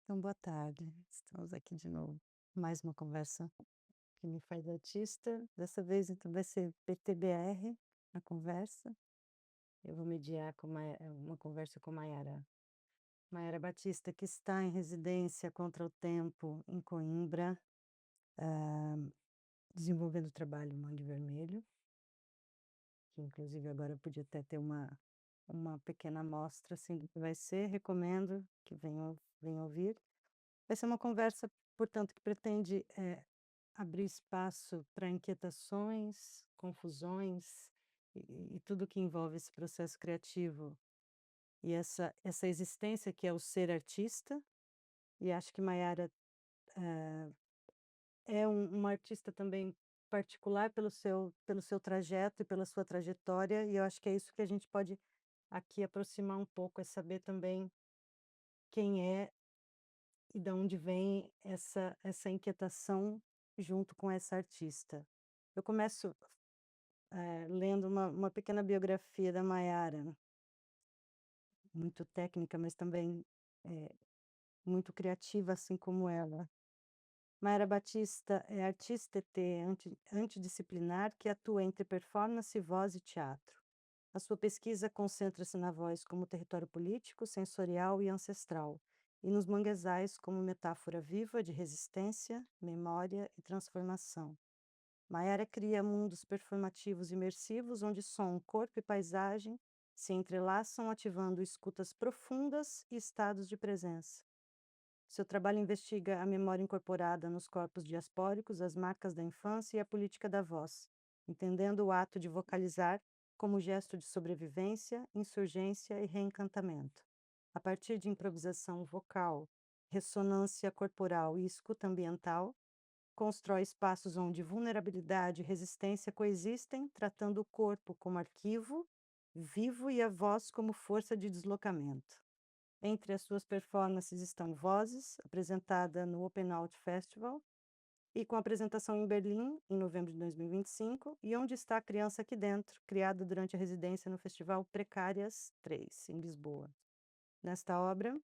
Então, boa tarde. Estamos aqui de novo. Mais uma conversa que me faz artista. Dessa vez, então, vai ser PTBR a conversa. Eu vou mediar com uma conversa com Maiara Batista, que está em residência contra o tempo em Coimbra, desenvolvendo o trabalho Mangue Vermelho, que inclusive agora eu podia até ter uma pequena amostra assim, do que vai ser. Recomendo que venham ouvir. Vai ser uma conversa, portanto, que pretende abrir espaço para inquietações, confusões e tudo que envolve esse processo criativo e essa existência que é o ser artista. E acho que Maiara é uma artista também particular pelo seu trajeto e pela sua trajetória, e eu acho que é isso que a gente pode aqui aproximar um pouco, é saber também quem é e da onde vem essa inquietação junto com essa artista. Eu começo, lendo uma pequena biografia da Maiara, muito técnica, mas também, eh, muito criativa, assim como ela. Maiara Batista é artista ET antidisciplinar que atua entre performance, voz e teatro. A sua pesquisa concentra-se na voz como território político, sensorial e ancestral, e nos manguezais como metáfora viva de resistência, memória e transformação. Maiara cria mundos performativos imersivos onde som, corpo e paisagem se entrelaçam, ativando escutas profundas e estados de presença. Seu trabalho investiga a memória incorporada nos corpos diaspóricos, as marcas da infância e a política da voz, entendendo o ato de vocalizar como gesto de sobrevivência, insurgência e reencantamento. A partir de improvisação vocal, ressonância corporal e escuta ambiental, constrói espaços onde vulnerabilidade e resistência coexistem, tratando o corpo como arquivo vivo e a voz como força de deslocamento. Entre as suas performances estão Vozes, apresentada no Open Out Festival, e com apresentação em Berlim, em novembro de 2025, e Onde Está a Criança Aqui Dentro, criada durante a residência no Festival Precárias 3, em Lisboa. Nesta obra,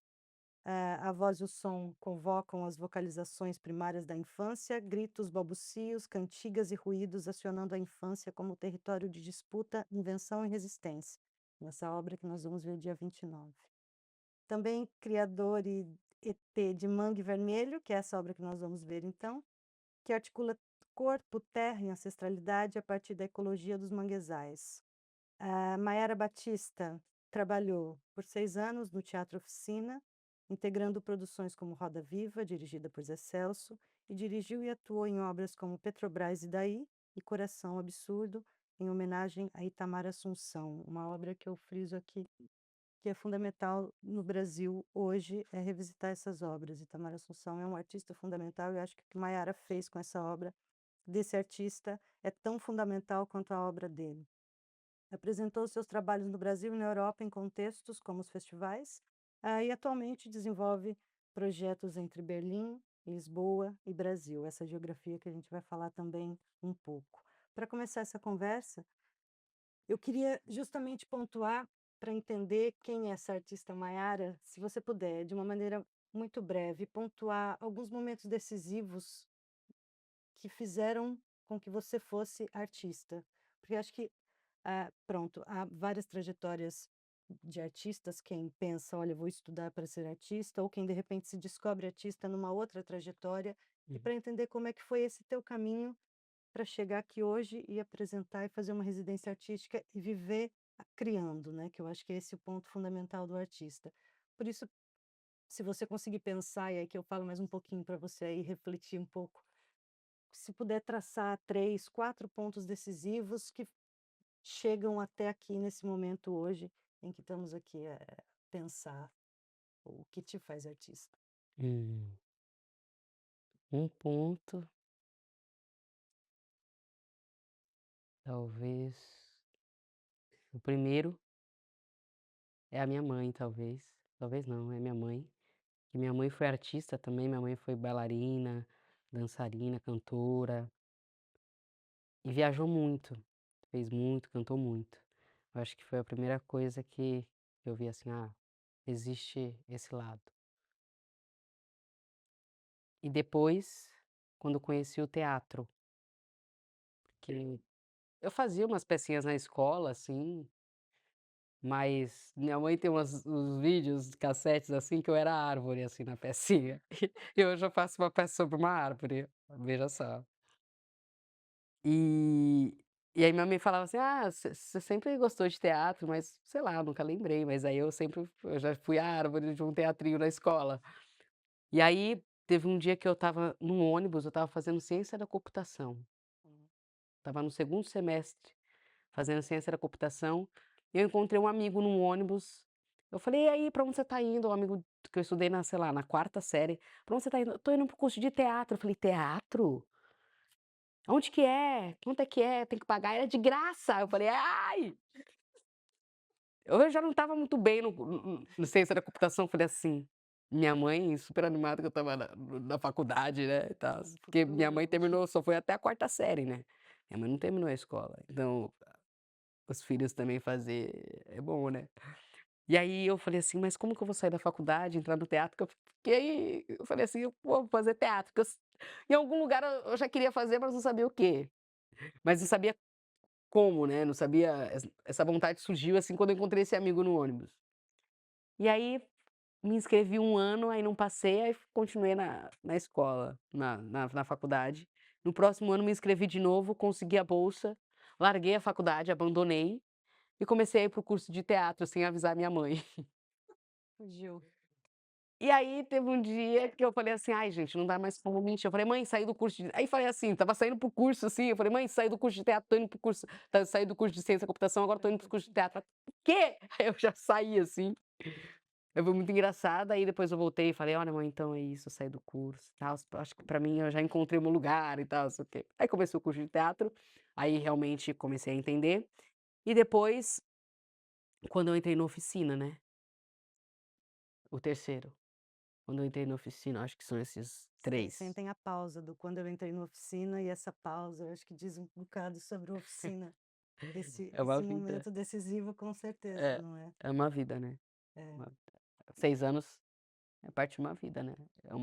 a voz e o som convocam as vocalizações primárias da infância, gritos, balbucios, cantigas e ruídos, acionando a infância como território de disputa, invenção e resistência. Nessa obra que nós vamos ver dia 29. Também criador e ET de Mangue Vermelho, que é essa obra que nós vamos ver então, que articula corpo, terra e ancestralidade a partir da ecologia dos manguezais. A Maiara Batista trabalhou por 6 anos no Teatro Oficina, integrando produções como Roda Viva, dirigida por Zé Celso, e dirigiu e atuou em obras como Petrobras e Daí e Coração Absurdo, em homenagem a Itamar Assunção, uma obra que eu friso aqui que é fundamental no Brasil hoje, é revisitar essas obras. Itamar Assunção é um artista fundamental e eu acho que o que Maiara fez com essa obra desse artista é tão fundamental quanto a obra dele. Apresentou seus trabalhos no Brasil e na Europa em contextos como os festivais, e atualmente desenvolve projetos entre Berlim, Lisboa e Brasil, essa geografia que a gente vai falar também um pouco. Para começar essa conversa, eu queria justamente pontuar, para entender quem é essa artista Maiara, se você puder, de uma maneira muito breve, pontuar alguns momentos decisivos que fizeram com que você fosse artista. Porque acho que, pronto, há várias trajetórias de artistas, quem pensa: "Olha, vou estudar para ser artista", ou quem de repente se descobre artista numa outra trajetória, e Uhum. para entender como é que foi esse teu caminho para chegar aqui hoje e apresentar e fazer uma residência artística e viver criando, né, que eu acho que é esse o ponto fundamental do artista. Por isso, se você conseguir pensar, e aí que eu falo mais um pouquinho para você aí refletir um pouco, se puder traçar 3, 4 pontos decisivos que chegam até aqui nesse momento hoje, em que estamos aqui a pensar o que te faz artista. Hum, um ponto, talvez o primeiro é a minha mãe, talvez não, é minha mãe, que minha mãe foi artista também, minha mãe foi bailarina, dançarina, cantora e viajou muito, fez muito, cantou muito. Eu acho que foi a primeira coisa que eu vi assim: "Ah, existe esse lado". E depois, quando conheci o teatro, que eu fazia umas pecinhas na escola, assim, mas minha mãe tem uns vídeos, cassetes, assim, que eu era a árvore, assim, na pecinha. E hoje eu faço uma peça sobre uma árvore, veja só. E e aí minha mãe falava assim: "Ah, você sempre gostou de teatro, mas sei lá, nunca lembrei", mas aí eu já fui a árvore de um teatrinho na escola. E aí teve um dia que eu estava num ônibus, eu estava fazendo ciência da computação, estava no segundo semestre fazendo ciência da computação, e eu encontrei um amigo num ônibus, eu falei: "E aí, pra onde você tá indo?" Um amigo que eu estudei na, sei lá, na quarta série: "Pra onde você tá indo?" "Eu tô indo para o curso de teatro." Eu falei: "Teatro? Onde que é? Quanto é que é? Tem que pagar?" "É de graça." Eu falei: "Ai!" Eu já não estava muito bem no ciência da computação, falei assim, minha mãe super animada que eu estava na faculdade, né, e tal, No porque minha futuro, mãe terminou só foi até a quarta série, né, minha mãe não terminou a escola, então os filhos também fazer é bom, né. E aí eu falei assim: "Mas como que eu vou sair da faculdade, entrar no teatro?" Que eu fiquei eu falei assim: "Eu vou fazer teatro", que em algum lugar eu já queria fazer, mas não sabia o quê, mas não sabia como, né, não sabia essa vontade surgiu, assim, quando eu encontrei esse amigo no ônibus. E aí me inscrevi um ano, aí não passei, aí continuei na escola, na faculdade. No próximo ano me inscrevi de novo, consegui a bolsa, larguei a faculdade, abandonei e comecei a ir para o curso de teatro sem avisar minha mãe. fugiu. E aí teve um dia que eu falei assim: "Ai gente, não dá mais pra mentir", eu falei: "Mãe, saí do curso de", aí falei assim, estava saindo para o curso, assim, eu falei: "Mãe, saí do curso de teatro, tô indo para o curso, saí do curso de ciência da computação, agora tô indo para o curso de teatro". "O quê?" Aí eu já saí assim. Eu fui muito engraçada, aí depois eu voltei e falei: "Olha mãe, então é isso, eu saí do curso, tal, acho que pra mim eu já encontrei o meu lugar e tal, não sei o quê". Aí comecei o curso de teatro, aí realmente comecei a entender, e depois, quando eu entrei na oficina, né, o terceiro, quando eu entrei na oficina, acho que são esses três. Sentem a pausa do quando eu entrei na oficina, e essa pausa eu acho que diz um bocado sobre a oficina. Esse É uma esse vida. momento decisivo com certeza, É, não é? é uma vida, né. É. Uma 6 anos é parte de uma vida, né, é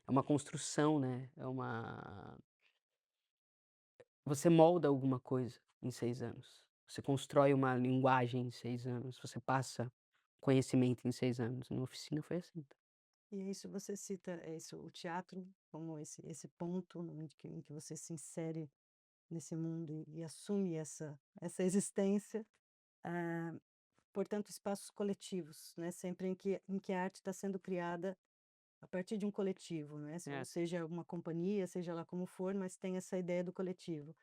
uma construção, né, você molda alguma coisa em 6 anos. Você constrói uma linguagem em 6 anos, você passa conhecimento em 6 anos. Minha oficina foi assim. E é isso, você cita, é isso, o teatro como esse ponto em que você se insere nesse mundo e assume essa existência, ah, portanto espaços coletivos, né, sempre em que a arte está sendo criada a partir de um coletivo, né, ou É. seja, uma companhia, seja lá como for, mas tem essa ideia do coletivo.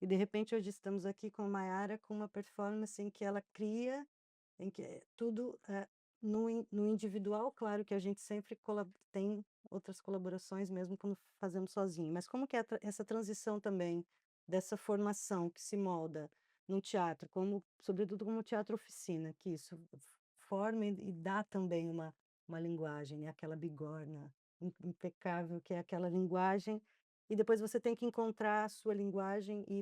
E de repente hoje estamos aqui com a Maiara com uma performance em que ela cria, em que é tudo, no individual, claro que a gente sempre tem outras colaborações mesmo quando fazemos sozinho, mas como que é essa transição também dessa formação que se molda num teatro, como sobretudo como teatro oficina, que isso forma e dá também uma linguagem, né, aquela bigorna impecável que é aquela linguagem, e depois você tem que encontrar a sua linguagem e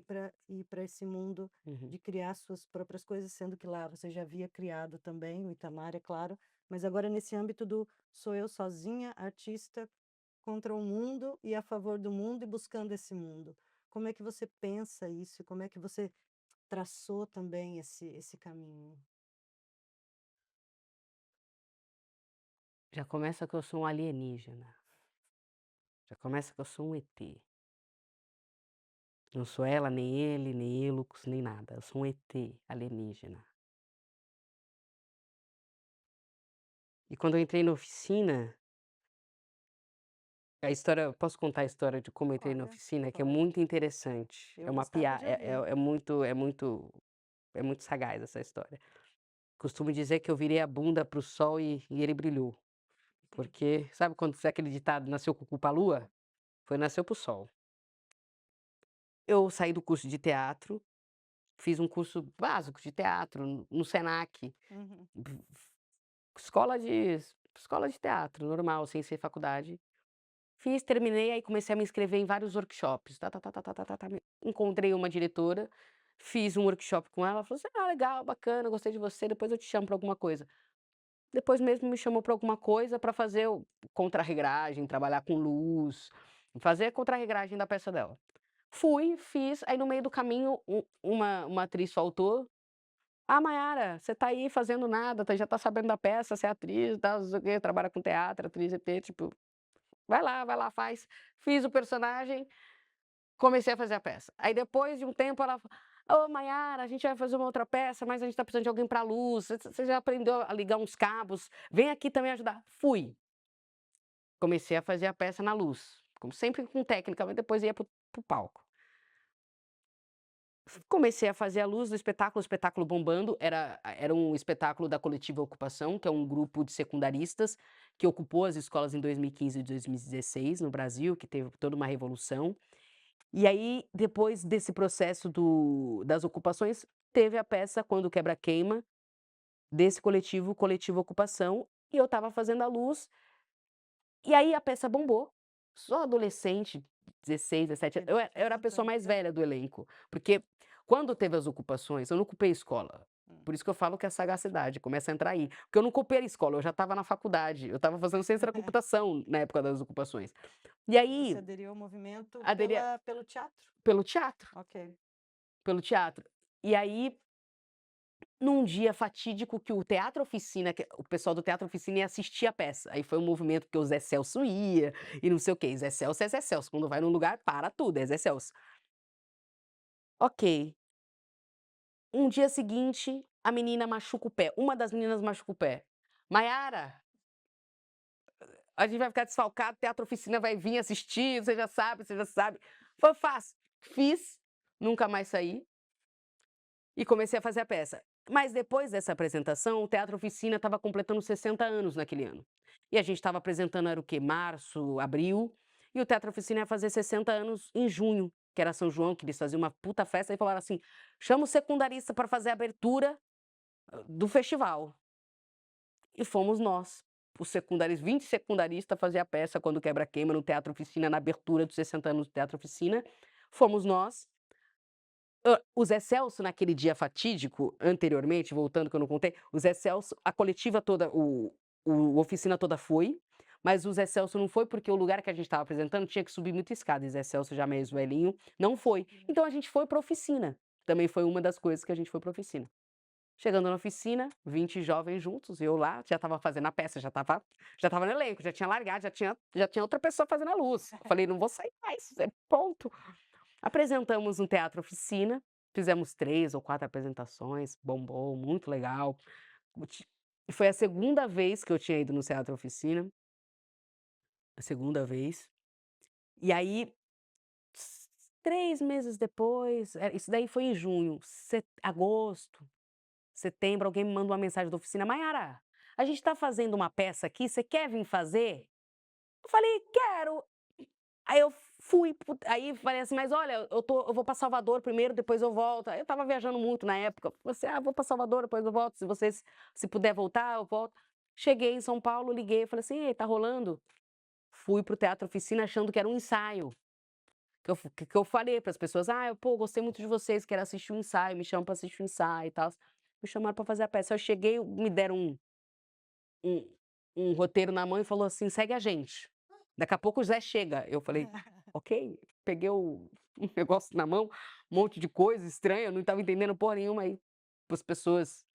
ir para esse mundo Uhum. de criar suas próprias coisas, sendo que lá você já havia criado também, o Itamar, é claro, mas agora nesse âmbito do sou eu sozinha, artista, contra o mundo e a favor do mundo e buscando esse mundo. Como é que você pensa isso? Como é que você traçou também esse caminho? Já começa que eu sou um alienígena, já começa que eu sou um ET. Não sou ela, nem ele, nem Elox, nem nada. Eu sou um ET alienígena. E quando eu entrei na oficina, a história posso contar a história de como eu entrei na Olha, oficina, que é pode. muito interessante. Eu É uma gostava pia de ouvir. é muito sagaz essa história. Costumo dizer que eu virei a bunda para o sol e ele brilhou, porque sabe quando é aquele ditado: "Nasceu cucu pra lua"? Foi nasceu para o sol. Eu saí do curso de teatro, fiz um curso básico de teatro no Senac, Uhum. v escola de escola de teatro normal, sem ser faculdade. Fiz, terminei, aí comecei a me inscrever em vários workshops, tá, tá, tá, tá, tá, tá, tá, tá, encontrei uma diretora, fiz um workshop com ela, ela falou assim: "Ah, legal, bacana, gostei de você, depois eu te chamo pra alguma coisa". depois mesmo me chamou para alguma coisa para fazer o contra-regragem, trabalhar com luz, fazer a contra-regragem da peça dela. Fui, fiz, aí no meio do caminho uma atriz faltou. "Ah, Maiara, você tá aí fazendo nada, já tá sabendo da peça, você é atriz, tal, não sei o quê, trabalha com teatro, atriz EP, tipo, vai lá, faz". Fiz o personagem, comecei a fazer a peça. Aí depois de um tempo ela "Ô Maiara, a gente vai fazer uma outra peça, mas a gente tá precisando de alguém pra luz, você já aprendeu a ligar uns cabos, vem aqui também ajudar". Fui, comecei a fazer a peça na luz, como sempre com técnica, mas depois ia para o palco. Comecei a fazer a luz do espetáculo, o espetáculo bombando, era um espetáculo da Coletiva Ocupação, que é um grupo de secundaristas que ocupou as escolas em 2015 e 2016 no Brasil, que teve toda uma revolução. E aí, depois desse processo das ocupações, teve a peça Quando o Quebra Queima, desse coletivo, Coletivo Ocupação, e eu estava fazendo a luz, e aí a peça bombou. Só adolescente, 16, 17 Você eu tinha era a quantos pessoa anos mais mesmo? velha do elenco, porque quando teve as ocupações, eu não ocupei escola. Hum. Por isso que eu falo que é sagacidade, começa a entrar aí. Porque eu não ocupei a escola, eu já estava na faculdade, eu estava fazendo ciência da computação na época das ocupações. E E você aí, aderiu ao movimento aderia pelo teatro? pelo teatro, Ok. pelo teatro. E aí, num dia fatídico que o Teatro Oficina, que o pessoal do Teatro Oficina ia assistir a peça, aí foi um movimento porque o Zé Celso ia, e não sei o quê, Zé Celso é Zé Celso, quando vai num lugar para tudo, é Zé Celso. Ok, um dia seguinte, a menina machuca o pé, uma das meninas machuca o pé. "Maiara, a gente vai ficar desfalcado, Teatro Oficina vai vir assistir, você já sabe, você já sabe". Foi fácil, fiz, nunca mais saí. E comecei a fazer a peça. Mas depois dessa apresentação, o Teatro Oficina estava completando 60 anos naquele ano. E a gente estava apresentando era o quê? Março, abril, e o Teatro Oficina ia fazer 60 anos em junho, que era São João, que eles faziam uma puta festa, e falaram assim: "Chama o secundarista para fazer a abertura do festival". E fomos nós, os secundaristas, 20 secundaristas fazer a peça Quando Quebra Queima no Teatro Oficina, na abertura dos 60 anos do Teatro Oficina. Fomos nós. O Zé Celso, naquele dia fatídico, anteriormente, voltando que eu não contei, o Zé Celso, a coletiva toda, o oficina toda foi, mas o Zé Celso não foi, porque o lugar que a gente estava apresentando tinha que subir muita escada, e Zé Celso já mais velhinho, não foi. Então a gente foi pra oficina, também foi uma das coisas que a gente foi pra oficina. Chegando na oficina, 20 jovens juntos, eu lá, já estava fazendo a peça, já estava no elenco, já tinha largado, já tinha outra pessoa fazendo a luz. Eu falei: "Não vou sair mais, é ponto". Apresentamos no Teatro Oficina, fizemos 3 ou 4 apresentações, bombou, muito legal. O ti Foi a segunda vez que eu tinha ido no Teatro Oficina, a segunda vez. E aí, 3 meses depois, isso daí foi em junho, agosto, setembro, alguém me manda uma mensagem da oficina: "Maiara, a gente tá fazendo uma peça aqui, você quer vir fazer?" Eu falei: "Quero". Aí eu aí falei assim: "Mas olha, eu vou pra Salvador primeiro, depois eu volto". Aí eu estava viajando muito na época, falei assim: "Ah, vou pra Salvador, depois eu volto, se puder voltar, eu volto". Cheguei em São Paulo, liguei, falei assim: "Ei, tá rolando?". Fui para o Teatro Oficina achando que era um ensaio, que eu falei para as pessoas: "Ah, pô, gostei muito de vocês, quero assistir um ensaio, me chamam pra assistir um ensaio e tal". Me chamaram pra fazer a peça. Eu cheguei, me deram um um roteiro na mão e falou assim: "Segue a gente. Daqui a pouco o Zé chega". Eu falei: "Ok". Peguei um negócio na mão, um monte de coisa estranha, eu não estava entendendo porra nenhuma, aí as pessoas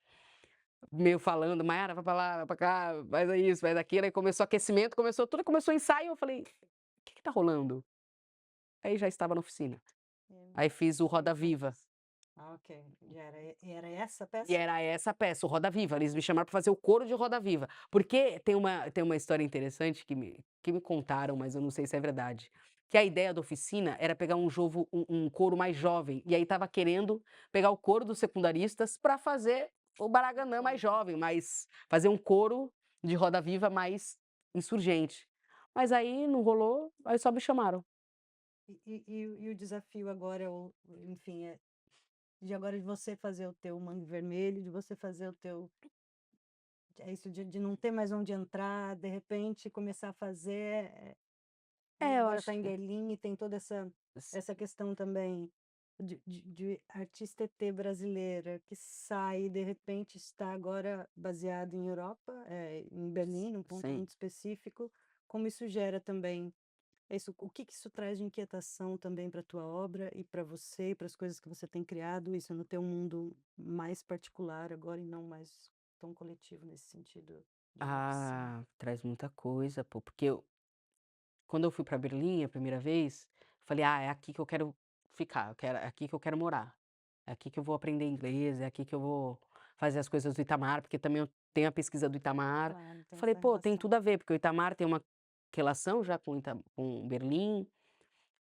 meio falando: "Maiara, vai pra lá, vai pra cá, faz isso, faz aquilo", aí começou aquecimento, começou tudo, começou o ensaio, eu falei: "O que que tá rolando?". Aí já estava na oficina. Aí fiz o Roda Viva. Ah, ok. E era essa a E peça? era essa peça, o Roda Viva, eles me chamaram para fazer o coro de Roda Viva, porque tem uma história interessante que me contaram, mas eu não sei se é verdade, que a ideia da oficina era pegar um coro mais jovem, e aí estava querendo pegar o coro dos secundaristas para fazer o Baraganã mais jovem, fazer um coro de Roda Viva mais insurgente. Mas aí não rolou, aí só me chamaram. E o desafio agora, enfim, de agora de você fazer o teu Mangue Vermelho, de você fazer o teu é isso de não ter mais onde entrar, de repente começar a fazer, e É, eu agora acho tá em que Berlim e tem toda essa questão também, de artista ET brasileira que sai e de repente está agora baseado em Europa, em Berlim, num ponto Sim. muito específico, como isso gera também isso, o que que isso traz de inquietação também para a tua obra e para você e para as coisas que você tem criado, isso no teu mundo mais particular agora e não mais tão coletivo nesse sentido de uma oficina? Ah, traz muita coisa, pô, porque quando eu fui pra Berlim a primeira vez, falei: "Ah, é aqui que eu quero ficar, é aqui que eu quero morar. É aqui que eu vou aprender inglês, é aqui que eu vou fazer as coisas do Itamar", porque também eu tenho a pesquisa do Itamar. Claro, tem Falei: essa "Pô, tem relação. tudo a ver", porque o Itamar tem uma relação já com Berlim.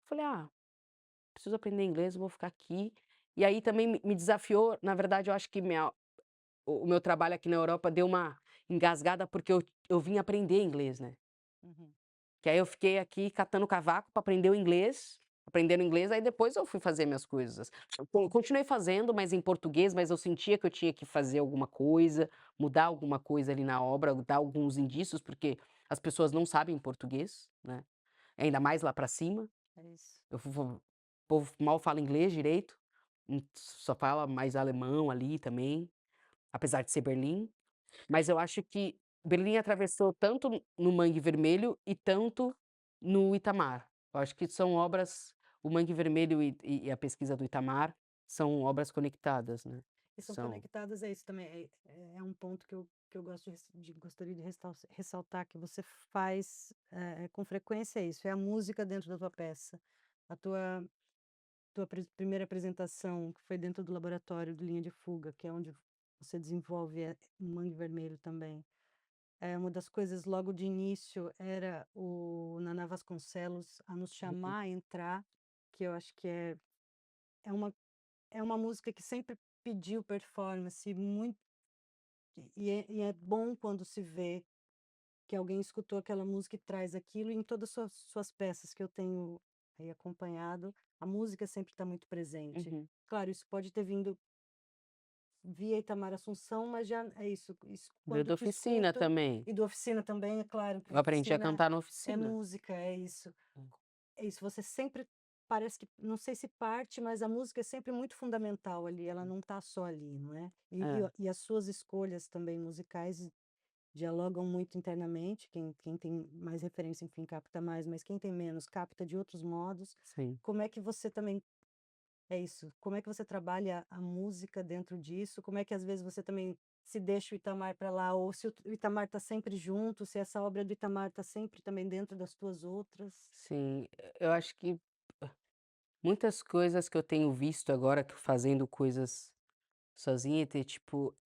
Falei: "Ah, preciso aprender inglês, eu vou ficar aqui". E aí também me desafiou, na verdade eu acho que o meu trabalho aqui na Europa deu uma engasgada, porque eu vim aprender inglês, né. Uhum. Que aí eu fiquei aqui catando cavaco para aprender o inglês, aprendendo inglês, aí depois eu fui fazer minhas coisas. Eu continuei fazendo, mas em português, mas eu sentia que eu tinha que fazer alguma coisa, mudar alguma coisa ali na obra, dar alguns indícios, porque as pessoas não sabem português, né, ainda mais lá para cima. É isso. Eu vo O povo mal fala inglês direito, só fala mais alemão ali também, apesar de ser Berlim. Mas eu acho que Berlim atravessou tanto no Mangue Vermelho e tanto no Itamar. Eu acho que são obras, o Mangue Vermelho e a pesquisa do Itamar são obras conectadas, né. E são São. conectadas, é isso também, é um ponto que eu gosto gostaria de ressaltar, que você faz, com frequência é isso, é a música dentro da tua peça. A tua primeira apresentação, que foi dentro do laboratório do Linha de Fuga, que é onde você desenvolve, o Mangue Vermelho também. Uma das coisas logo de início era o Naná Vasconcelos a nos Uhum, chamar a entrar, que eu acho que é uma é uma música que sempre pediu performance muito, e é bom quando se vê que alguém escutou aquela música e traz aquilo, e em todas suas peças que eu tenho aí acompanhado, a música sempre está muito presente. uhum. Claro, isso pode ter vindo via Itamar Assunção, mas já é isso Veio quando da tu oficina escuta, também. e do Oficina também, é claro que Eu a aprendi a Oficina cantar na é oficina. música, é isso. Hum. É isso, você sempre parece que não sei se parte, mas a música é sempre muito fundamental ali, ela não está só ali, não é? É, E as suas escolhas também musicais dialogam muito internamente, quem tem mais referência, enfim, capta mais, mas quem tem menos capta de outros modos. sim. Como é que você também é isso, como é que você trabalha a música dentro disso? Como é que às vezes você também se deixa o Itamar para lá, ou se o Itamar está sempre junto, se essa obra do Itamar está sempre também dentro das tuas outras? Sim, eu acho que muitas coisas que eu tenho visto agora, que fazendo coisas sozinha, tipo,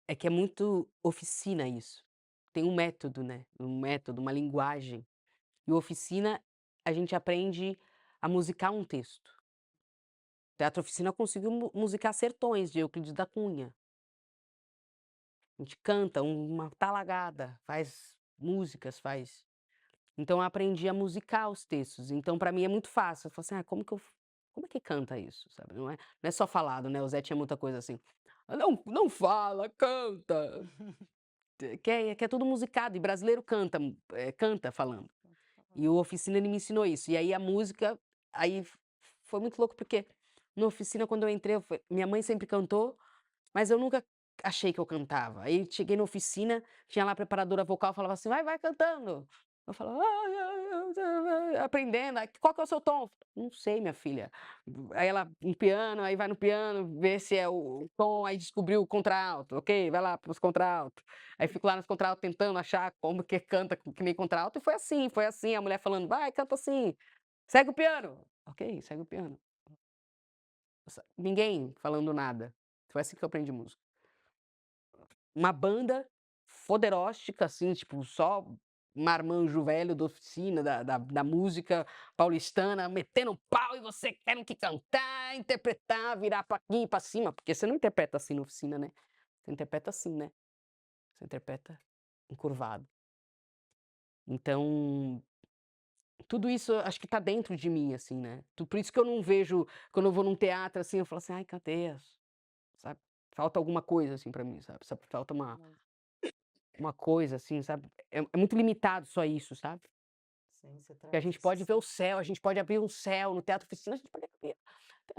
é que é muito oficina isso. Tem um método, né, um método, uma linguagem. E oficina, a gente aprende a musicar um texto. Teatro Oficina eu consigo musicar Sertões, de Euclides da Cunha. A gente canta uma talagada, faz músicas, faz, então eu aprendi a musicar os textos, então para mim é muito fácil, eu falo assim: "Ah, como é que canta isso?", sabe, não é só falado, né, o Zé tinha muita coisa assim: "Ah, não fala, canta". Que é tudo musicado, e brasileiro canta, canta falando. E o Oficina ele me ensinou isso, e aí a música, aí foi muito louco, porque na Oficina quando eu entrei, minha mãe sempre cantou, mas eu nunca achei que eu cantava. Aí cheguei na oficina, tinha lá a preparadora vocal, falava assim: "Vai cantando". Eu falava: "Ai, ai, ai", aprendendo. Aí: "Qual que é o seu tom?". "Não sei, minha filha". Aí ela um piano, aí vai no piano, vê se é o tom, aí descobriu o contralto, ok, vai lá para os contralto. Aí fico lá nos contralto tentando achar como que canta que nem contralto, e foi assim, a mulher falando: "Vai, canta assim, segue o piano". Ok, segue o piano. Ninguém falando nada. Foi assim que eu aprendi música. Uma banda foderóstica, assim, tipo, só marmanjo velho da oficina, da música paulistana, metendo pau, e você tendo que cantar, interpretar, virar pra aqui e pra cima, porque você não interpreta assim na oficina, né, você interpreta assim, né, você interpreta encurvado. Então, tudo isso eu acho que tá dentro de mim, assim, né, por isso que eu não vejo, quando eu vou num teatro, assim, eu falo assim: "Ai, cadê as", sabe, falta alguma coisa, assim, pra mim, sabe, falta uma coisa, assim, sabe, é muito limitado só isso, sabe. Sim, você Que a traz gente esse pode ver o céu, a gente pode abrir um céu no Teatro Oficina, a gente pode abrir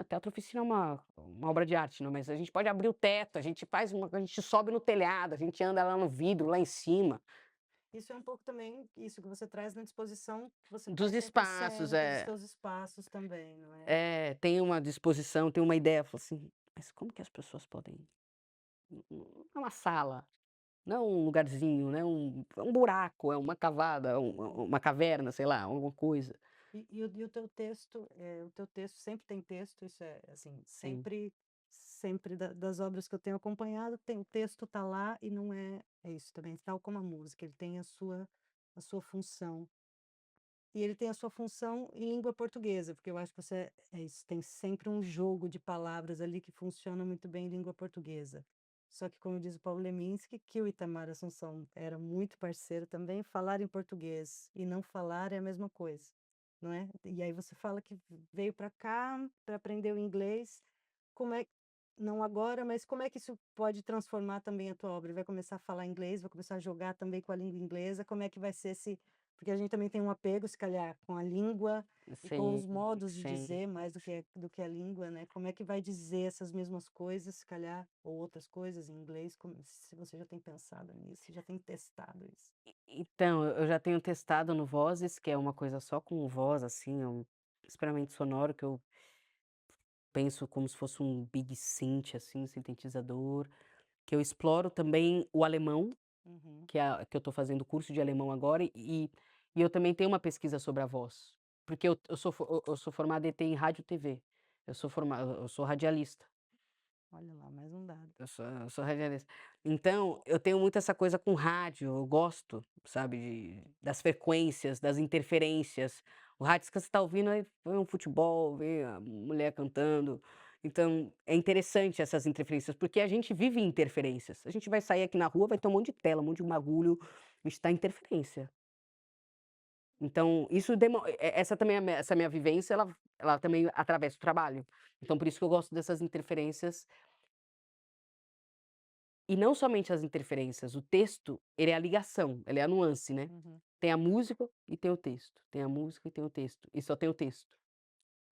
Teatro Oficina é uma obra de arte, não, mas a gente pode abrir o teto, a gente sobe no telhado, a gente anda lá no vidro, lá em cima, isso é um pouco também isso que você traz na disposição que você dos faz sempre espaços, cênica dos seus espaços também, não é? tem uma disposição, tem uma ideia, falo assim: "Mas como que as pessoas podem é uma sala, não é um lugarzinho, né, é um buraco, é uma cavada, uma caverna, sei lá, alguma coisa". E o teu texto, o teu texto sempre tem texto, isso é, assim, Sim, sempre das obras que eu tenho acompanhado, tem o texto tá lá e não é isso também, tal como a música, ele tem a sua função. E ele tem a sua função em língua portuguesa, porque eu acho que você é isso, tem sempre um jogo de palavras ali que funciona muito bem em língua portuguesa. Só que, como diz o Paulo Leminski, que o Itamar Assunção era muito parceiro também, falar em português e não falar é a mesma coisa, não é? E aí você fala que veio para cá para aprender o inglês, como é, não agora, mas como é que isso pode transformar também a tua obra? Vai começar a falar inglês, vai começar a jogar também com a língua inglesa, como é que vai ser esse, porque a gente também tem um apego, se calhar, com a língua e com sim, os modos de sim. dizer mais do que a língua, né? Como é que vai dizer essas mesmas coisas, se calhar, ou outras coisas em inglês, se você já tem pensado nisso, já tem testado isso. Então, eu já tenho testado no Vozes, que é uma coisa só com voz, assim, é um experimento sonoro que eu penso como se fosse um Big Synth, assim, um sintetizador, que eu exploro também o alemão, Uhum, que eu estou fazendo curso de alemão agora, e eu também tenho uma pesquisa sobre a voz, porque eu sou formado em em rádio e TV, eu sou radialista. olha lá, mais um dado. Eu sou radialista. Então, eu tenho muito essa coisa com rádio, eu gosto, sabe, das frequências, das interferências. O rádio que você está ouvindo, aí vê um futebol, vê a mulher cantando. Então, é interessante essas interferências, porque a gente vive em interferências. A gente vai sair aqui na rua, vai ter um monte de tela, um monte de bagulho, a gente tá em interferência. Então, isso essa também, essa minha vivência, ela também atravessa o trabalho. Então, por isso que eu gosto dessas interferências. E não somente as interferências, o texto, ele é a ligação, ele é a nuance, né. Uhum, Tem a música e tem o texto, tem a música e tem o texto, e só tem o texto.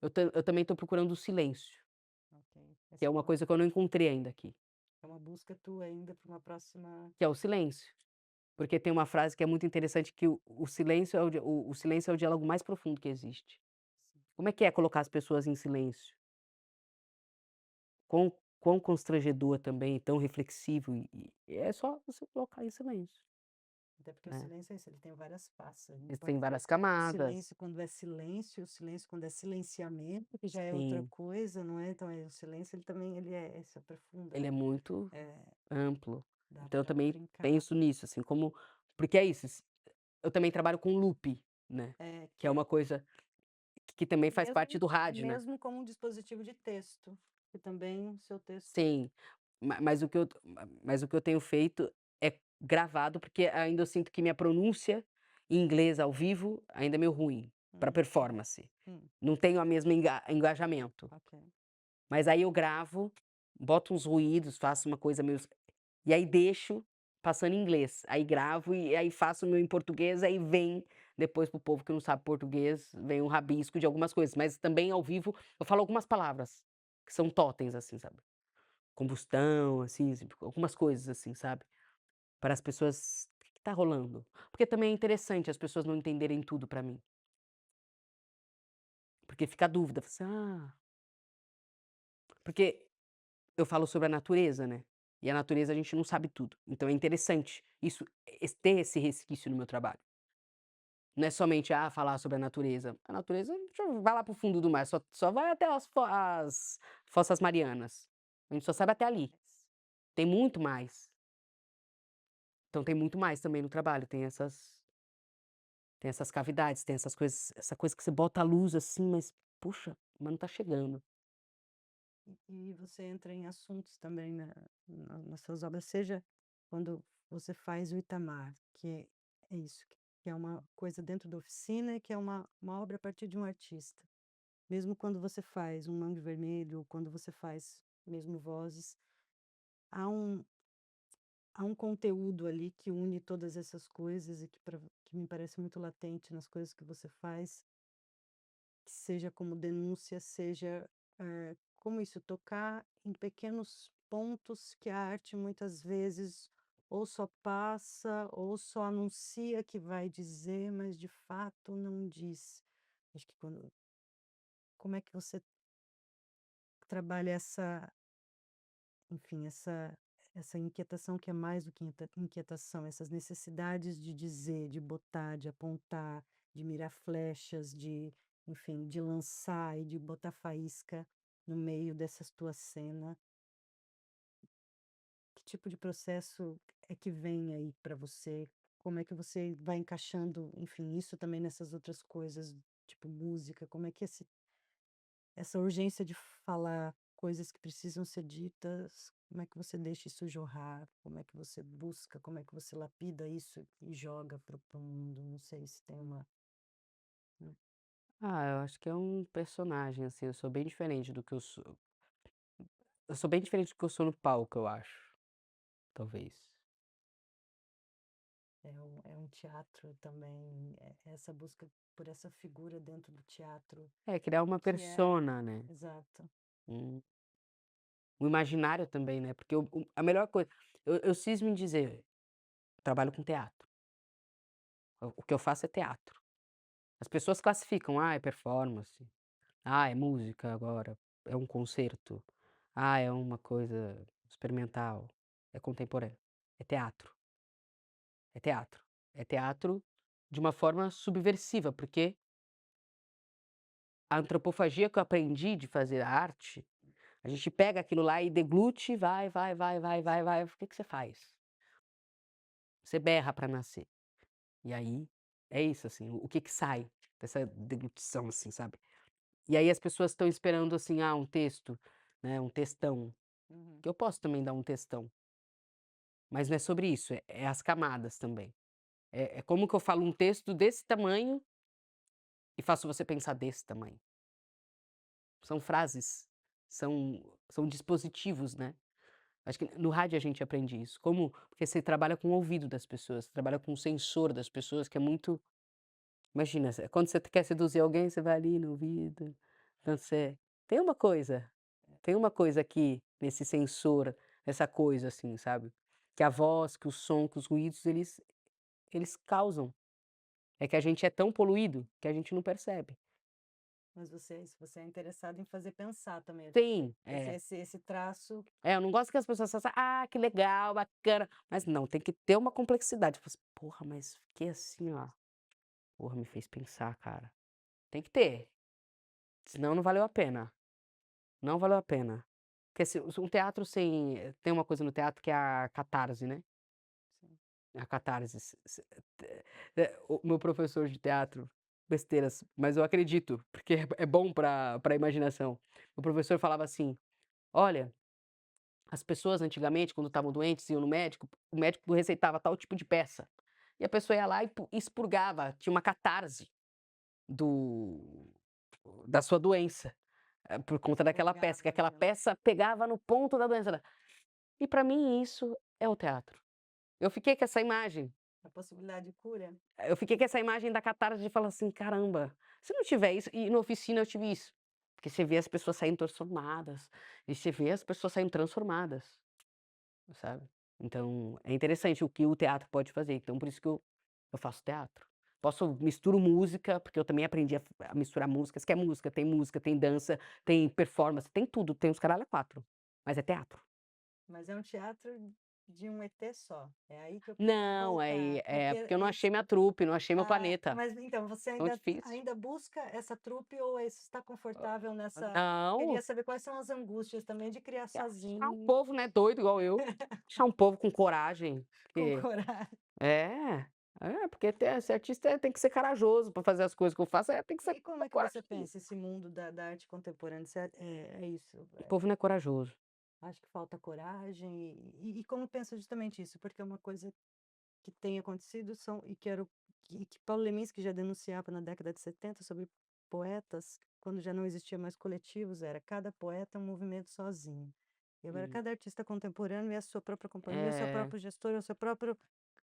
Eu também estou procurando o silêncio, ok. que é Essa uma coisa que eu não encontrei ainda aqui, é uma busca tua ainda para uma próxima. que é o silêncio. Porque tem uma frase que é muito interessante que o silêncio é o silêncio é o diálogo mais profundo que existe. Como é colocar as pessoas em silêncio? Quão constrangedor também, tão reflexivo e é só você colocar em silêncio, Até porque o né. silêncio é isso, ele tem várias faces. A gente Eles pode têm ter várias o camadas. silêncio quando é silêncio, o silêncio quando é silenciamento, que já é outra Sim. coisa, não é? Então, o silêncio ele também se aprofunda, Ele é muito é, amplo. dá Então eu para também brincar. penso nisso, assim, como porque é isso, eu também trabalho com loop, né, É, que que é é uma coisa que também faz parte mesmo, do rádio, né. mesmo como um dispositivo de texto, que também o seu texto. Sim, mas o que eu tenho feito é gravado, porque ainda eu sinto que minha pronúncia em inglês ao vivo ainda é meio ruim, para Ok. performance. Hum, Não tenho a mesma engajamento. ok. Mas aí eu gravo, boto uns ruídos, faço uma coisa meio. E aí deixo passando em inglês, aí gravo e aí faço o meu em português, aí vem depois para o povo que não sabe português, vem um rabisco de algumas coisas, mas também ao vivo eu falo algumas palavras, que são totens, assim, sabe. Combustão, assim, algumas coisas assim, sabe, para as pessoas o que que tá rolando? Porque também é interessante as pessoas não entenderem tudo pra mim, porque fica a dúvida, fala assim: "Ah", porque eu falo sobre a natureza, né, e a natureza a gente não sabe tudo, então é interessante isso, ter esse resquício no meu trabalho. Não é somente, falar sobre a natureza a gente vai lá para o fundo do mar, só vai até as Fossas Marianas, a gente só sabe até ali, tem muito mais. Então tem muito mais também no trabalho, tem essas cavidades, tem essas coisas, essa coisa que você bota a luz assim, mas puxa, mas não tá chegando. E você entra em assuntos também nas suas obras, seja quando você faz o Itamar, que é isso, que é uma coisa dentro da oficina e que é uma obra a partir de um artista. Mesmo quando você faz um Mangue Vermelho, ou quando você faz mesmo Vozes, há um, há um conteúdo ali que une todas essas coisas e que me parece muito latente nas coisas que você faz, que seja como denúncia, seja, como isso, tocar em pequenos pontos que a arte muitas vezes ou só passa ou só anuncia que vai dizer, mas de fato não diz. Acho que quando como é que você trabalha essa, enfim, essa inquietação que é mais do que inquietação, essas necessidades de dizer, de botar, de apontar, de mirar flechas, de, enfim, de lançar e de botar faísca no meio dessa tua cena. Que tipo de processo é que vem aí para você? Como é que você vai encaixando, enfim, isso também nessas outras coisas, tipo música? Como é que essa urgência de falar coisas que precisam ser ditas, como é que você deixa isso jorrar? Como é que você busca? Como é que você lapida isso e joga para o mundo? Não sei se tem uma, hum, Ah, eu acho que é um personagem, assim, eu sou bem diferente do que eu sou bem diferente do que eu sou no palco, eu acho, talvez. é um teatro também, essa busca por essa figura dentro do teatro, É, criar uma que é persona, né, exato. um o imaginário também, né, porque o a melhor coisa eu cismo em dizer, eu trabalho com teatro, o que eu faço é teatro. As pessoas classificam: "Ah, é performance. Ah, é música agora, é um concerto. Ah, é uma coisa experimental, é contemporâneo". É teatro, é teatro. É teatro de uma forma subversiva, porque a antropofagia que eu aprendi de fazer arte, a gente pega aquilo lá e deglute, vai, vai, vai, vai, vai, vai, o que que você faz? Você berra para nascer. E aí, é isso, assim, o que que sai dessa deglutição, assim, sabe. E aí as pessoas estão esperando, assim, um texto, né, um textão, Uhum. que eu posso também dar um textão, mas não é sobre isso, é as camadas também. É como que eu falo um texto desse tamanho e faço você pensar desse tamanho. São frases, são dispositivos, né. Acho que no rádio a gente aprende isso, como porque você trabalha com o ouvido das pessoas, você trabalha com o sensor das pessoas que é muito. Imagina, quando você quer seduzir alguém, você vai ali no ouvido, então você tem uma coisa aqui nesse sensor, nessa coisa assim, sabe, que a voz, que o som, que os ruídos, eles causam. É que a gente é tão poluído que a gente não percebe. Mas você é interessado em fazer pensar também, Sim, esse traço. eu não gosto que as pessoas façam: "Ah, que legal, bacana", mas não, tem que ter uma complexidade. Fala assim: "Porra, mas fiquei assim, ó, porra, me fez pensar, cara". Tem que ter, senão não valeu a pena. Não valeu a pena. Porque se um teatro sem tem uma coisa no teatro que é a catarse, né, Sim. a catarse o meu professor de teatro, besteiras, mas eu acredito, porque é bom pra imaginação. O professor falava assim: "Olha, as pessoas antigamente quando estavam doentes iam no médico, o médico receitava tal tipo de peça, e a pessoa ia lá e expurgava, tinha uma catarse do da sua doença". Por conta daquela peça, que Expurgava aquela aquela peça pegava no ponto da doença. E pra mim isso é o teatro. Eu fiquei com essa imagem, a possibilidade de cura. eu fiquei com essa imagem da catarse de falar assim: "Caramba, se não tiver isso", e na oficina eu tive isso, porque você vê as pessoas saindo transformadas, e você vê as pessoas saindo transformadas, sabe. Então é interessante o que o teatro pode fazer, então por isso que eu faço teatro. Misturo música, porque eu também aprendi a misturar músicas, que é música, tem dança, tem performance, tem tudo, tem os caralho a 4, mas é teatro. Mas é um teatro de um ET só, é aí que eu preciso Não, voltar, é porque porque eu não é achei isso. minha trupe, não achei meu planeta, Mas então você tão difícil. ainda busca essa trupe ou você está confortável nessa, Não, queria saber quais são as angústias também de criar quer achar um sozinho, povo, né, doido igual eu, achar um povo com coragem, com porque coragem. é, porque ser artista tem que ser corajoso pra fazer as coisas que eu faço, tem que ser E como é que você corajoso. pensa esse mundo da arte contemporânea? Você é isso, O povo não é corajoso. acho que falta coragem e como pensa justamente isso? Porque é uma coisa que tem acontecido são e que Paulo Leminski já denunciava na década de 70 sobre poetas, quando já não existia mais coletivos, era cada poeta um movimento sozinho. E agora Uhum. cada artista contemporâneo é a sua própria companhia, o seu É, próprio gestor, é o seu próprio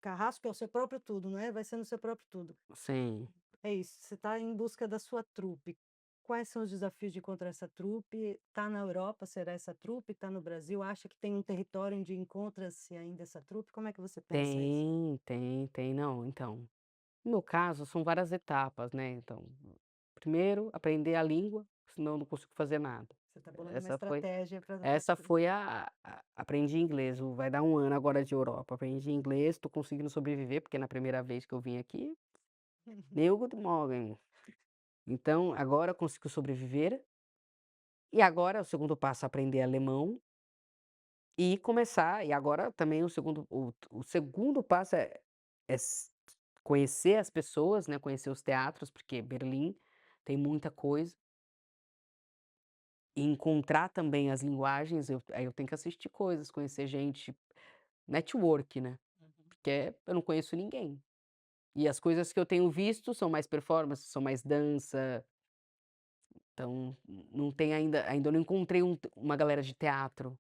carrasco é o seu próprio tudo, não é? Vai sendo o seu próprio tudo. Sim. É isso, você está em busca da sua trupe. Quais são os desafios de encontrar essa trupe? Está na Europa, será essa trupe? Está no Brasil? Acha que tem um território onde encontra-se ainda essa trupe? Como é que você pensa isso? Tem. Não, então, no meu caso são várias etapas, né, então, primeiro aprender a língua, senão eu não consigo fazer nada. Você está bolando uma Essa foi estratégia para essa foi a aprendi inglês, vai dar 1 ano agora de Europa, aprendi inglês, tô conseguindo sobreviver, porque na primeira vez que eu vim aqui, meu Guten Morgen. Então agora eu consigo sobreviver, e agora o segundo passo é aprender alemão, e começar e agora também o segundo passo é conhecer as pessoas, né, conhecer os teatros, porque Berlim tem muita coisa, e encontrar também as linguagens, aí eu tenho que assistir coisas, conhecer gente, network, né, porque eu não conheço ninguém. E as coisas que eu tenho visto são mais performance, são mais dança, então não tem ainda eu não encontrei uma galera de teatro,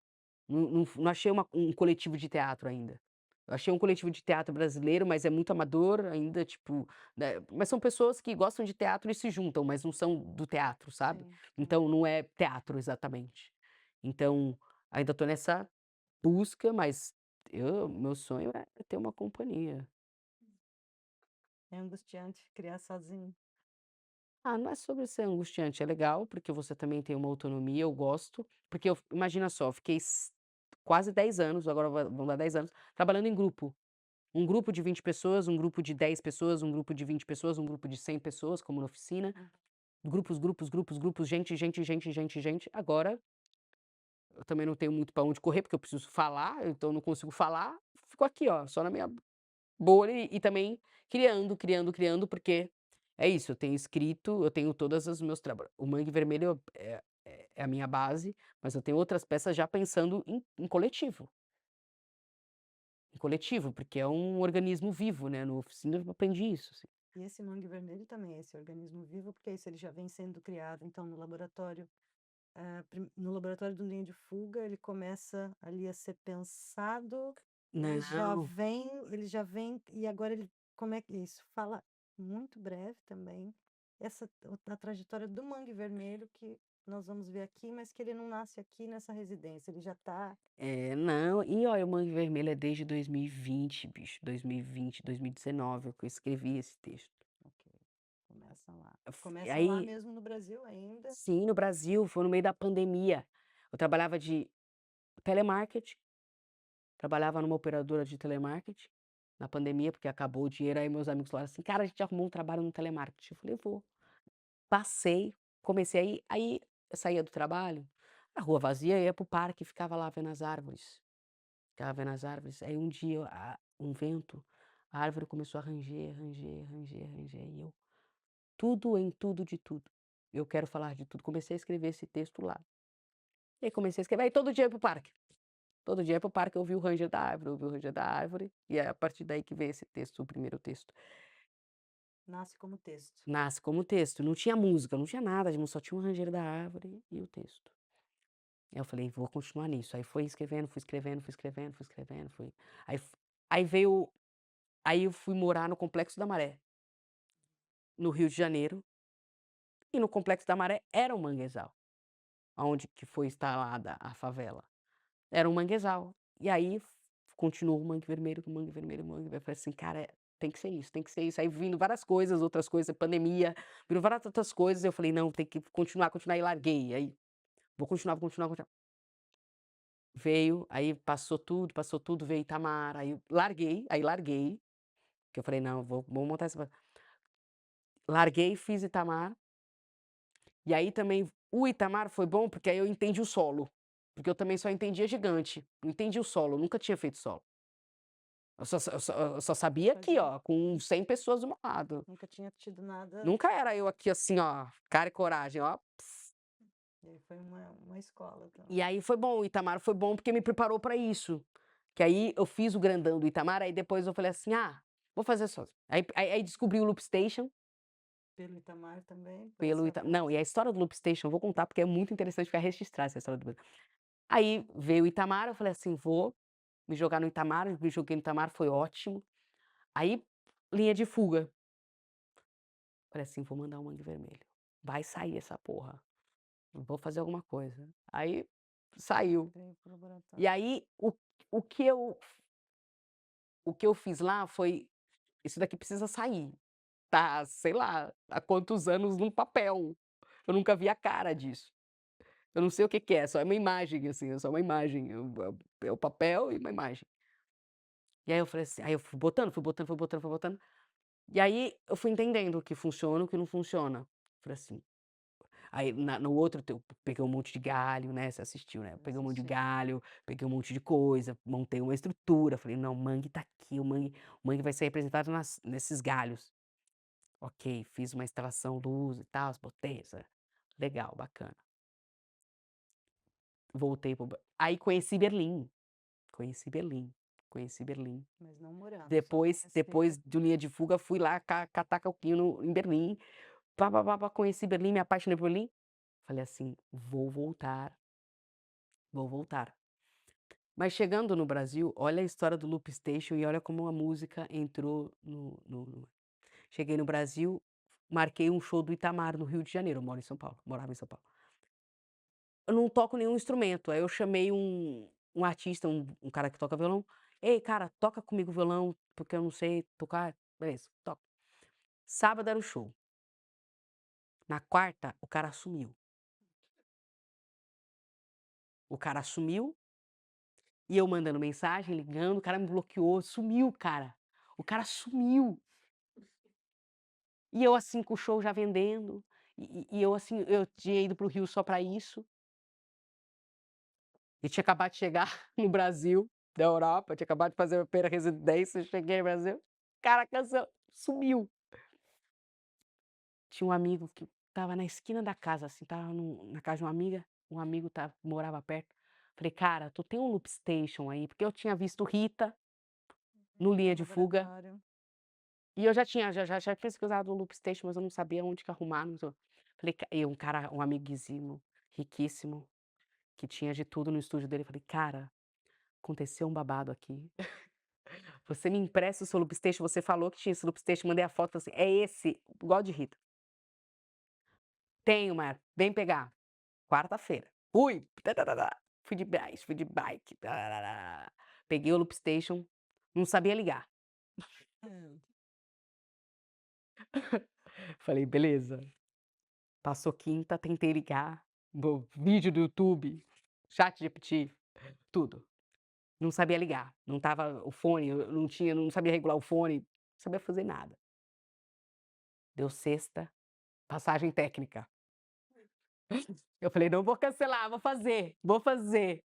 não achei um coletivo de teatro ainda. Eu achei um coletivo de teatro brasileiro, mas é muito amador ainda, tipo, né, mas são pessoas que gostam de teatro e se juntam, mas não são do teatro, sabe. sim, Então não é teatro exatamente. Então, ainda tô nessa busca, mas meu sonho é ter uma companhia. é angustiante criar sozinho. Ah, não é sobre ser angustiante, é legal, porque você também tem uma autonomia, eu gosto, porque eu imagina só, eu fiquei quase 10 anos, agora vão dar 10 anos, trabalhando em grupo. Um grupo de 20 pessoas, um grupo de 10 pessoas, um grupo de 20 pessoas, um grupo de 100 pessoas, como na oficina. Uhum. Grupos, grupos, grupos, grupos, gente, gente, gente, gente, gente. Agora, eu também não tenho muito para onde correr, porque eu preciso falar, então eu não consigo falar, fico aqui, ó, só na minha bolha e também criando, criando, criando, porque é isso, eu tenho escrito, eu tenho todas os meus trabalhos. O Mangue Vermelho é a minha base, mas eu tenho outras peças já pensando em coletivo. Em coletivo, porque é um organismo vivo, né, no oficina eu aprendi isso, assim. E esse mangue vermelho também é esse organismo vivo, porque é isso, ele já vem sendo criado, então, no laboratório. No laboratório do Ninho de Fuga, ele começa ali a ser pensado, Não, ele já vem e agora ele como é que isso? Fala muito breve também, a trajetória do Mangue Vermelho que nós vamos ver aqui, mas que ele não nasce aqui nessa residência, ele já está não, e olha, o Mangue Vermelho é desde 2020, bicho, 2020, 2019 que eu escrevi esse texto. ok, começa lá. E Começa lá aí mesmo no Brasil ainda. sim, no Brasil, foi no meio da pandemia. Eu trabalhava de telemarketing, trabalhava numa operadora de telemarketing, na pandemia, porque acabou o dinheiro, aí meus amigos falaram assim: "Cara, a gente arrumou um trabalho no telemarketing", eu falei: "Vou". Passei, comecei aí eu saía do trabalho, a rua vazia, ia para o parque e ficava lá vendo as árvores, ficava vendo as árvores, aí um dia um vento, a árvore começou a ranger, ranger, ranger, ranger, e eu tudo em tudo de tudo, eu quero falar de tudo, comecei a escrever esse texto lá. E aí comecei a escrever, aí todo dia ia para o parque, todo dia ia para o parque, eu ouvia o ranger da árvore, ouvia o ranger da árvore, e é a partir daí que veio esse texto, o primeiro texto. Nasce como texto. Nasce como texto, não tinha música, não tinha nada de música, só tinha o ranger da árvore e o texto. Aí eu falei: "Vou continuar nisso", aí fui escrevendo, fui escrevendo, fui escrevendo, fui escrevendo, fui aí f aí veio aí eu fui morar no Complexo da Maré, no Rio de Janeiro, e no Complexo da Maré era um manguezal, aonde que foi instalada a favela, era um manguezal. E aí continuou o Mangue Vermelho, o Mangue Vermelho, o Mangue Vermelho, eu falei assim: "Cara, tem que ser isso, tem que ser isso", aí vindo várias coisas, outras coisas, pandemia, viram várias outras coisas, eu falei: "Não, tem que continuar, continuar", e larguei, aí vou continuar, vou continuar, vou continuar. Veio, aí passou tudo, veio Itamar, aí larguei, que eu falei: "Não, vou montar essa". Larguei, fiz Itamar, e aí também o Itamar foi bom, porque aí eu entendi o solo, porque eu também só entendia gigante, não entendi o solo, nunca tinha feito solo. Eu só sabia aqui, Fazia ó, com 100 pessoas do meu lado. nunca tinha tido nada, Nunca era eu aqui assim, ó, cara e coragem, ó. e aí foi uma escola E também. aí foi bom, o Itamar foi bom porque me preparou pra isso. Que aí eu fiz o grandão do Itamar, aí depois eu falei assim: "Ah, vou fazer sozinho". Aí descobri o Loop Station Pelo Itamar também, por pelo esse Ita não, rapaz. e a história do Loop Station eu vou contar, porque é muito interessante ficar registrar essa história do aí veio o Itamar, eu falei assim: "Vou me jogar no Itamar", me joguei no Itamar, foi ótimo. Aí, linha de fuga. Falei assim: "Vou mandar um Mangue Vermelho. Vai sair essa porra. Vou fazer alguma coisa". Aí, saiu. Veio para o E laboratório. aí, o que eu o que eu fiz lá foi: "Isso daqui precisa sair". Tá, sei lá, há quantos anos num papel. Eu nunca vi a cara disso. Eu não sei o que que é, só é uma imagem, assim, é só uma imagem, é o papel e uma imagem. E aí eu falei assim, aí eu fui botando, fui botando, fui botando, fui botando, e aí eu fui entendendo o que funciona, o que não funciona. Falei assim, aí no outro eu peguei um monte de galho, né, você assistiu, né, eu Eu peguei um monte de assisti. galho, peguei um monte de coisa, montei uma estrutura, falei: "Não, o mangue tá aqui, o mangue vai ser representado nesses galhos". Ok, fiz uma instalação, luz e tal, botei, legal, bacana. Voltei para aí conheci Berlim, conheci Berlim, conheci Berlim. Mas não morando, só Depois conhecer. do Linha de Fuga, fui lá catar cauquinho em Berlim, pá-pá-pá-pá, conheci Berlim, me apaixonei por Berlim. Falei assim: "Vou voltar, vou voltar". Mas chegando no Brasil, olha a história do Loop Station e olha como a música entrou cheguei no Brasil, marquei um show do Itamar no Rio de Janeiro, eu moro em São Paulo, morava em São Paulo. Eu não toco nenhum instrumento, aí eu chamei um artista, um cara que toca violão: "Ei, cara, toca comigo violão, porque eu não sei tocar". Beleza, toco. Sábado era o show. Na quarta, o cara sumiu. O cara sumiu, e eu mandando mensagem, ligando, o cara me bloqueou, sumiu o cara. O cara sumiu. E eu assim com o show já vendendo, e eu assim, eu tinha ido para o Rio só pra isso, e tinha acabado de chegar no Brasil, da Europa, tinha acabado de fazer a primeira residência, cheguei no Brasil, o cara sumiu. Tinha um amigo que estava na esquina da casa, assim, estava na casa de uma amiga, um amigo morava perto. Falei: "Cara, tu tem um loop station aí?" Porque eu tinha visto Rita no No Linha de Fuga, laboratório. e eu já tinha pesquisado o loop station, mas eu não sabia onde que arrumar, não sei. Falei: "Ca", e um cara, um amiguíssimo, riquíssimo, que tinha de tudo no estúdio dele, falei: "Cara, aconteceu um babado aqui. Você me empresta o seu loop station, você falou que tinha esse loop station", mandei a foto, falei assim: "É esse, igual de Rita". "Tenho, Marco, vem pegar". Quarta-feira. Fui, tá-tá-tá-tá, fui de bike, tarará. Peguei o loop station, não sabia ligar. Hã. Falei: "Beleza". Passou quinta, tentei ligar, vídeo do YouTube, ChatGPT, tudo. Não sabia ligar, não estava o fone, eu não sabia regular o fone, não sabia fazer nada. Deu sexta, passagem técnica. Eu falei: "Não vou cancelar, vou fazer, vou fazer".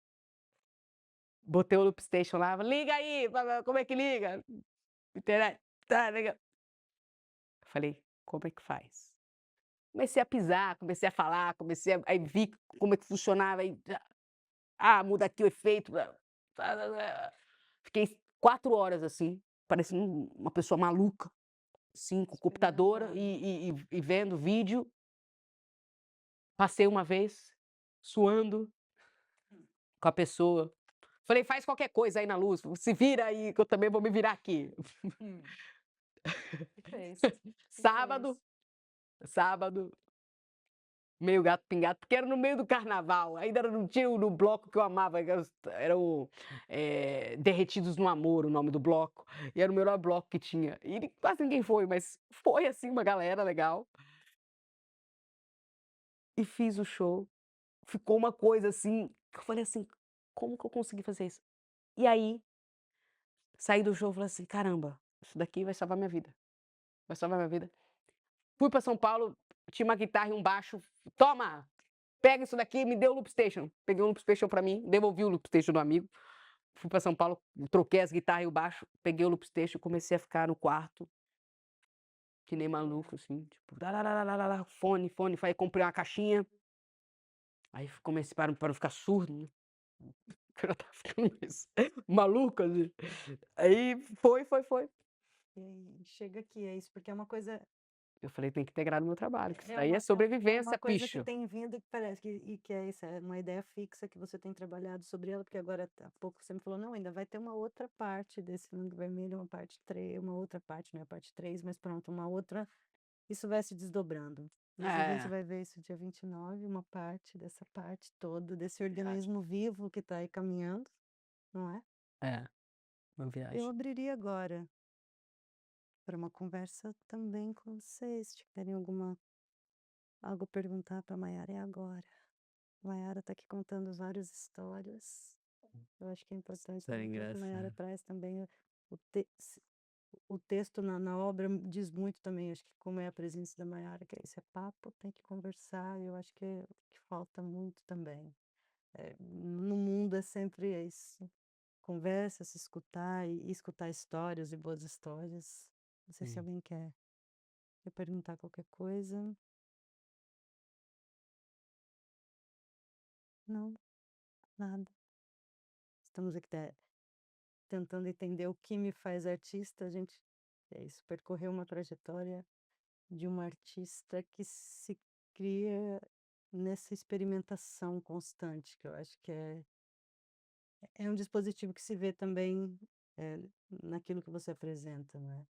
Botei o loop station lá, "Liga aí, como é que liga? Internet, tá, liga". Falei: "Como é que faz?". Comecei a pisar, comecei a falar, comecei a aí vi como é que funcionava, aí muda aqui o efeito, fiquei 4 horas, assim, parecendo uma pessoa maluca, assim, com o computador Experimentando. e vendo vídeo. Passei uma vez, suando com a pessoa. Falei: "Faz qualquer coisa aí na luz, se vira aí que eu também vou me virar aqui". Hum. E fez, e Sábado fez. sábado, meio gato pingado, porque era no meio do carnaval, ainda não tinha no bloco que eu amava, era o, Derretidos no Amor, o nome do bloco, e era o melhor bloco que tinha. E quase ninguém foi, mas foi, assim, uma galera legal. E fiz o show, ficou uma coisa, assim, que eu falei assim: "Como que eu consegui fazer isso?". E aí, saí do show, falei assim: "Caramba, isso daqui vai salvar minha vida, vai salvar minha vida". Fui pra São Paulo, tinha uma guitarra e um baixo, "Toma, pega isso daqui", me deu o loop station. Peguei um loop station pra mim, devolvi o loop station do amigo, fui pra São Paulo, troquei as guitarras e o baixo, peguei o loop station, comecei a ficar no quarto, que nem maluco, assim, tipo, tararararara, fone, fone, aí comprei uma caixinha, aí comecei para não ficar surdo, né, que eu já estava ficando mais maluco, assim. Aí foi. E aí chega aqui, é isso, porque é uma coisa Eu falei: "Tem que integrar no meu trabalho, que isso É daí é uma sobrevivência, uma coisa que bicho". tem vindo que parece que é isso, é uma ideia fixa que você tem trabalhado sobre ela, porque agora há pouco você me falou: "Não, ainda vai ter uma outra parte desse Mundo Vermelho, uma parte 3, uma outra parte, não é a parte 3, mas pronto, uma outra", isso vai se desdobrando. Mas a gente É, vai ver isso dia 29, uma parte dessa parte toda, desse viagem. organismo vivo que está aí caminhando, não é? É, uma Eu viagem. abriria agora para uma conversa também com vocês, se tiverem algo a perguntar para a Maiara, é agora. Maiara está aqui contando várias histórias. Eu acho que é importante História também, pelo que Maiara engraçada. traz também, o te se o texto na obra diz muito também, acho que como é a presença da Maiara, que é isso, é papo, tem que conversar, eu acho que é o que falta muito também. No mundo é sempre isso, conversa, se escutar e escutar histórias e boas histórias. Não sei se Sim. alguém quer perguntar qualquer coisa. Não, nada. Estamos aqui tentando entender o que me faz artista, a gente é isso, percorrer uma trajetória de uma artista que se cria nessa experimentação constante, que eu acho que é um dispositivo que se vê também, naquilo que você apresenta, né,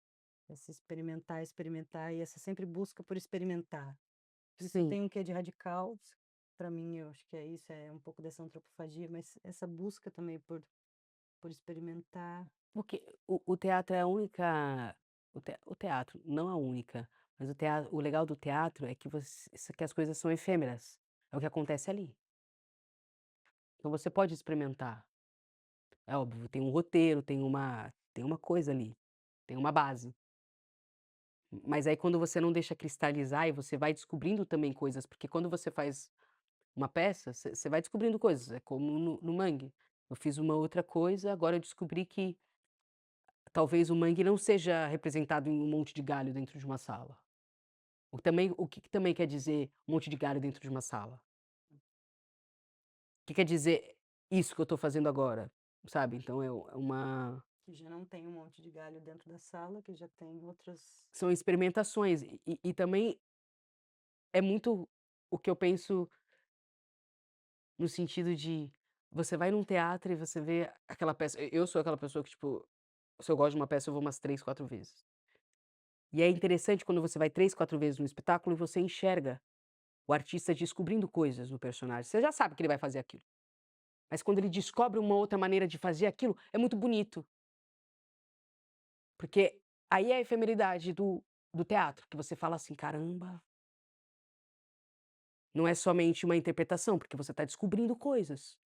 esse experimentar, experimentar e essa sempre busca por experimentar. Isso Sim, tem um quê de radical, para mim eu acho que é isso, é um pouco dessa antropofagia, mas essa busca também por experimentar. porque o teatro é a única o teatro, não a única, mas o legal do teatro é que que as coisas são efêmeras, é o que acontece ali. Então você pode experimentar. É óbvio, tem um roteiro, tem uma coisa ali, tem uma base. Mas aí quando você não deixa cristalizar e você vai descobrindo também coisas, porque quando você faz uma peça, você vai descobrindo coisas, é como no Mangue. Eu fiz uma outra coisa, agora eu descobri que talvez o mangue não seja representado em um monte de galho dentro de uma sala. O que que também quer dizer um monte de galho dentro de uma sala? O que quer dizer isso que eu estou fazendo agora, sabe? Então é uma Que já não tem um monte de galho dentro da sala, que já tem outras. são experimentações e também é muito o que eu penso no sentido de você vai num teatro e você vê aquela peça eu sou aquela pessoa que, tipo, se eu gosto de uma peça eu vou umas 3, 4 vezes. E é interessante quando você vai 3, 4 vezes no espetáculo e você enxerga o artista descobrindo coisas no personagem. Você já sabe que ele vai fazer aquilo, mas quando ele descobre uma outra maneira de fazer aquilo, é muito bonito, porque aí é a efemeridade do teatro, que você fala assim: "Caramba, não é somente uma interpretação, porque você está descobrindo coisas.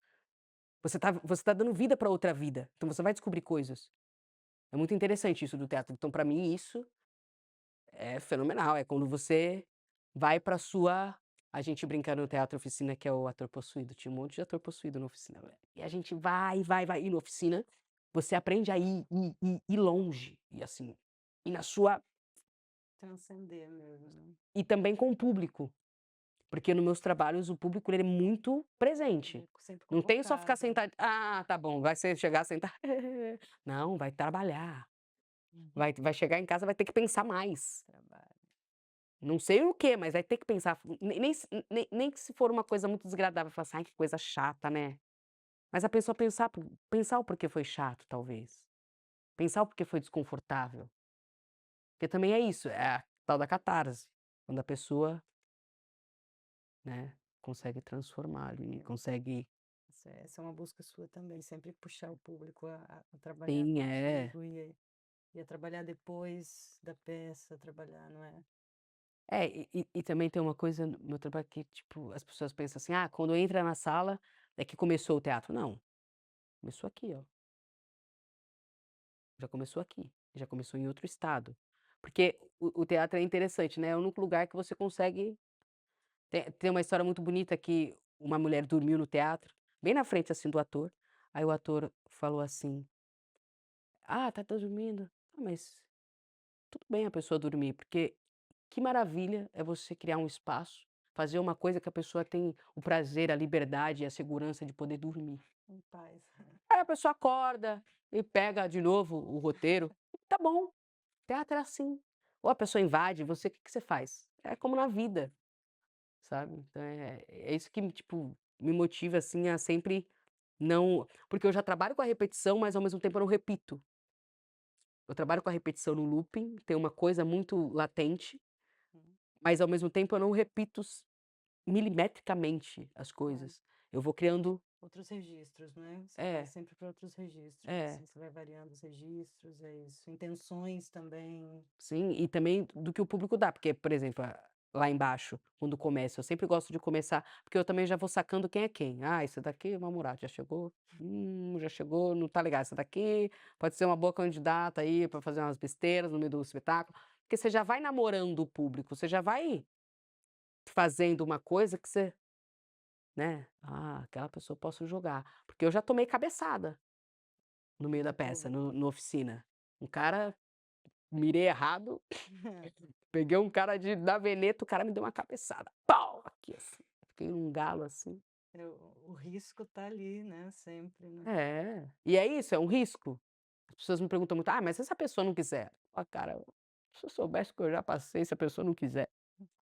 Você tá dando vida para outra vida, então você vai descobrir coisas". É muito interessante isso do teatro. Então para mim isso é fenomenal, é quando você vai pra sua a gente brinca no teatro oficina que é o ator possuído, tinha um monte de ator possuído na oficina, e a gente vai, vai, vai, e na oficina você aprende a ir longe, e assim, e na sua Transcender mesmo, né. e também com o público, porque nos meus trabalhos o público ele é muito Ele presente. é sempre Não tem só ficar convocado. sentado "Ah, tá bom", vai ser chegar, sentar não, vai trabalhar, Uhum. vai chegar em casa, vai ter que pensar mais. Trabalho. Não sei o quê, mas vai ter que pensar, nem que se for uma coisa muito desagradável, falar assim: "Ai, que coisa chata, né". Mas a pessoa pensar o porquê foi chato, talvez. Pensar o porquê foi desconfortável. Porque também é isso, é a tal da catarse, quando a pessoa, né, consegue transformar ali, É, consegue essa é uma busca sua também, sempre puxar o público a trabalhar sim, é. contigo e a trabalhar depois da peça, trabalhar, não é? É, e também tem uma coisa no meu trabalho que, tipo, as pessoas pensam assim: "Ah, quando entra na sala, é que começou o teatro". Não, começou aqui, ó. Já começou aqui, já começou em outro estado. Porque o teatro é interessante, né, é o único lugar que você consegue tem uma história muito bonita que uma mulher dormiu no teatro, bem na frente, assim, do ator, aí o ator falou assim: "Ah, tá dormindo? Ah, mas tudo bem a pessoa dormir, porque que maravilha é você criar um espaço, fazer uma coisa que a pessoa tem o prazer, a liberdade e a segurança de poder dormir". Em paz. Aí a pessoa acorda e pega de novo o roteiro, tá bom, teatro é assim. ou a pessoa invade você, o que que você faz? É como na vida, sabe. Então é isso que me, tipo, me motiva, assim, a sempre não porque eu já trabalho com a repetição, mas ao mesmo tempo eu não repito. Eu trabalho com a repetição no looping, tem uma coisa muito latente, Hum, mas ao mesmo tempo eu não repito milimetricamente as claro. coisas. Eu vou criando Outros registros, né, você vai é, sempre para outros registros, é, assim, você vai variando os registros, é isso. Intenções também. sim, e também do que o público dá, porque, por exemplo, lá embaixo, quando começa, eu sempre gosto de começar porque eu também já vou sacando quem é quem. "Ah, esse daqui é mal-humorado, já chegou, não tá legal. Essa daqui pode ser uma boa candidata aí pra fazer umas besteiras no meio do espetáculo", porque você já vai namorando o público, você já vai fazendo uma coisa que você, né, "Ah, aquela pessoa eu posso jogar", porque eu já tomei cabeçada no meio da Do peça, público. no oficina. Um cara mirei errado, peguei um cara da veneta, o cara me deu uma cabeçada, pau, aqui assim, fiquei um galo assim. É, o risco tá ali, né, sempre, né. É, e é isso, é um risco. As pessoas me perguntam muito: "Ah, mas se essa pessoa não quiser?" "Ó cara, se eu soubesse o que eu já passei, se a pessoa não quiser."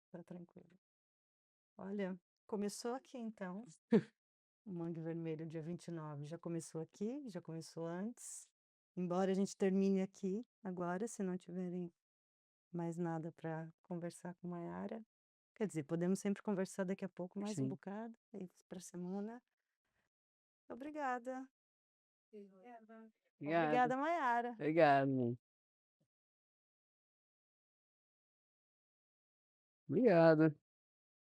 Tá tranquilo. Olha, começou aqui então, o Mangue Vermelho dia 29 já começou aqui, já começou antes, embora a gente termine aqui agora, se não tiverem mais nada para conversar com Maiara. Quer dizer, podemos sempre conversar daqui a pouco mais um Sim. bocado, aí para semana. Obrigada. Obrigado, Obrigada, Maiara. obrigado, obrigado.